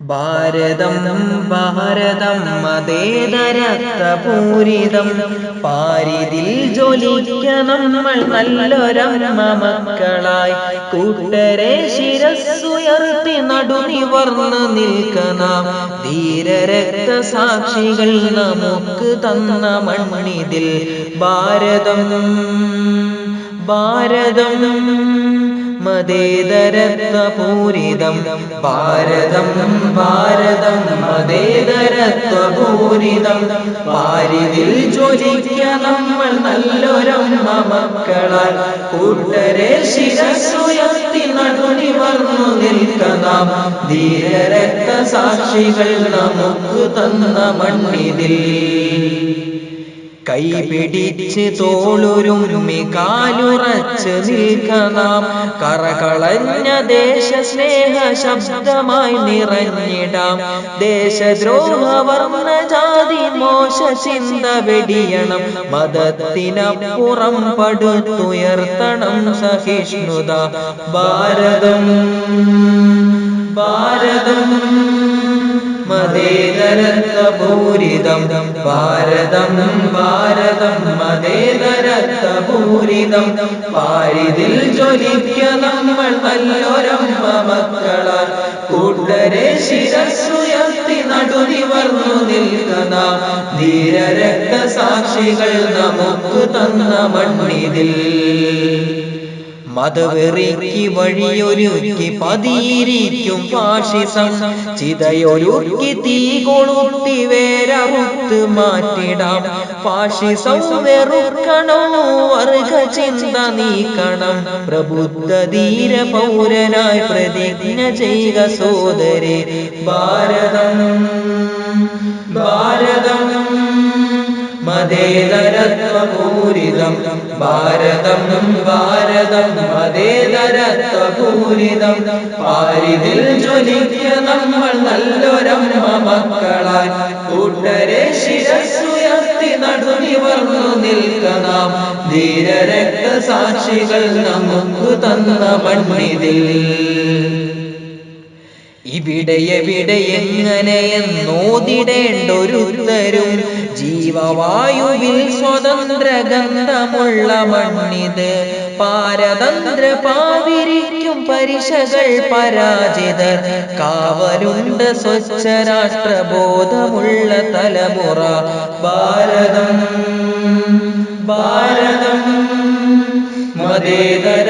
ഭാരതം ഭാരതം മതേതരത്വപൂരിതം പാരിതിൽ ജ്വലിക്ക നമ്മൾ നല്ലൊരമ്മ മക്കളായി കൂട്ടരെ ശിരസ്സുയർത്തി നടുനിവർന്ന് നിൽക്കണം ധീരരക്തസാക്ഷികൾ നമുക്ക് തന്ന മണ്ണിതിൽ ഭാരതം ഭാരതം മതേതരത്വപൂരിതം ഭാരതം ഭാരതം മതേതരത്വപൂരിതം പാരിതിൽ ജ്വലിക്ക നമ്മൾ നല്ലൊരമ്മ മക്കളാൽ കൂട്ടരെ ശിരസ്സുയർത്തി നടുനിവർന്നു നിൽക്കണം ധീരരക്തസാക്ഷികൾ നമുക്ക് തന്ന മണ്ണിതിൽ കൈപിടിച്ച് തോളുരുമ്മി കാലുറച്ച് നിൽക്കണം കറകളഞ്ഞ ദേശസ്നേഹ ശബ്ദമായി നിറഞ്ഞിടാം ദേശദ്രോഹ വർണ്ണ ജാതി മോശ ചിന്ത വെടിയണം മതത്തിനപ്പുറം പടുത്തുയർത്തണം സഹിഷ്ണുത ഭാരതം ഭാരതം മതേതരത്വപൂരിതം ഭാരതം ഭാരതം മതേതരത്വപൂരിതം പാരിതിൽ ജ്വലിക്ക നമ്മൾ നല്ലൊരമ്മ മക്കളാൽ കൂട്ടരെ ശിരസ്സുയർത്തി നടുനിവർന്നു നിൽക്കണം ധീരരക്തസാക്ഷികൾ നമുക്ക് തന്ന മണ്ണിതിൽ മതവെറിക്ക് വഴിയൊരുക്കി പതിയിരിക്കും ഫാഷിസം ചിതയൊരുക്കി തീ കൊളുത്തി വേരറുത്ത് മാറ്റിടാം ഫാഷിസം വെറുക്കണോ വർഗ ചിന്ത നീക്കണം പ്രബുദ്ധ ധീര പൗരനായി പ്രതിജ്ഞ ചെയ്യുക സോദരേ ഭാരതം ഭാരതം മതേതരത്വപൂരിതം ഭാരതം ഭാരതം മതേതരത്വപൂരിതം പാരിതിൽ ജ്വലിക്ക നമ്മൾ നല്ലൊരമ്മ മക്കളായി കൂട്ടരെ ശിരസ്സുയർത്തി നടുനിവർന്നു നിൽക്കണം ധീരരക്തസാക്ഷികൾ നമുക്ക് തന്ന മണ്ണിതിൽ ഇവിടെ എവിടെ എങ്ങനെയെന്നോതിടേണ്ടൊരുത്തരും ജീവവായുവിൽ സ്വതന്ത്ര ഗന്ധമുള്ള മണ്ണിത് പാരതന്ത്ര പാവിരിക്കും പരിശകൾ പരാജിതർ കാവലുണ്ട് സ്വച്ഛ രാഷ്ട്രബോധമുള്ള തലമുറ ഭാരതം ഭാരതം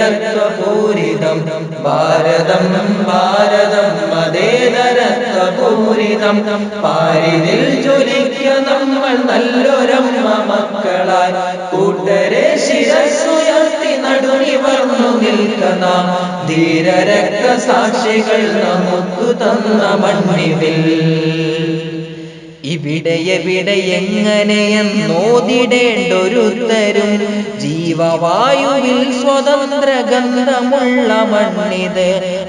മതേതരത്വപൂരിതം ഭാരതം ഭാരതം മതേതരത്വപൂരിതം പാരിതിൽ ജ്വലിക്ക നമ്മൾ നല്ലൊരമ്മ മക്കളാൽ കൂട്ടരെ ശിരസ്സുയർത്തി നടുനിവർന്നു നിൽക്കണം ധീരരക്തസാക്ഷികൾ നമുക്ക് തന്ന മണ്ണിതിൽ ഇവിടെ എവിടെ എങ്ങനെയെന്നോതിടേണ്ടൊരുത്തരും ജീവവായുവിൽ സ്വതന്ത്ര ഗന്ധമുള്ള മണ്ണിത്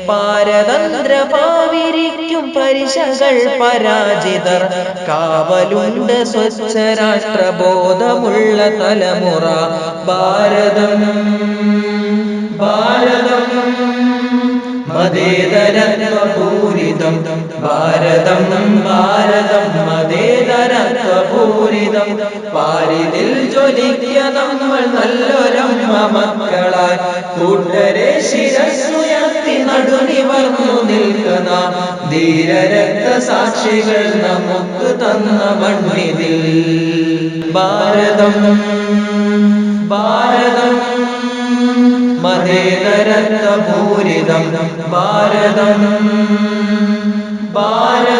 പാരതന്ത്ര പാവിരിക്കും പരിശകൾ പരാജിതർ കാവലുണ്ട് സ്വച്ഛ രാഷ്ട്രബോധമുള്ള തലമുറ ഭാരതം ഭാരതം മതേതരത്വപൂരിതം ഭാരതം ഭാരതം മതേതരത്വപൂരിതം പാരിതിൽ ജ്വലിക്ക നമ്മൾ നല്ലൊരമ്മ മക്കളായി കൂട്ടരെ ശിരസ്സുയർത്തി നടുനിവർന്നു നിൽക്കണം ധീരരക്തസാക്ഷികൾ നമുക്ക് തന്ന മണ്ണിതിൽ ഭാരതം ഭാരതം മതേതരത്വപൂരിതം ഭാരതം ഭാരതം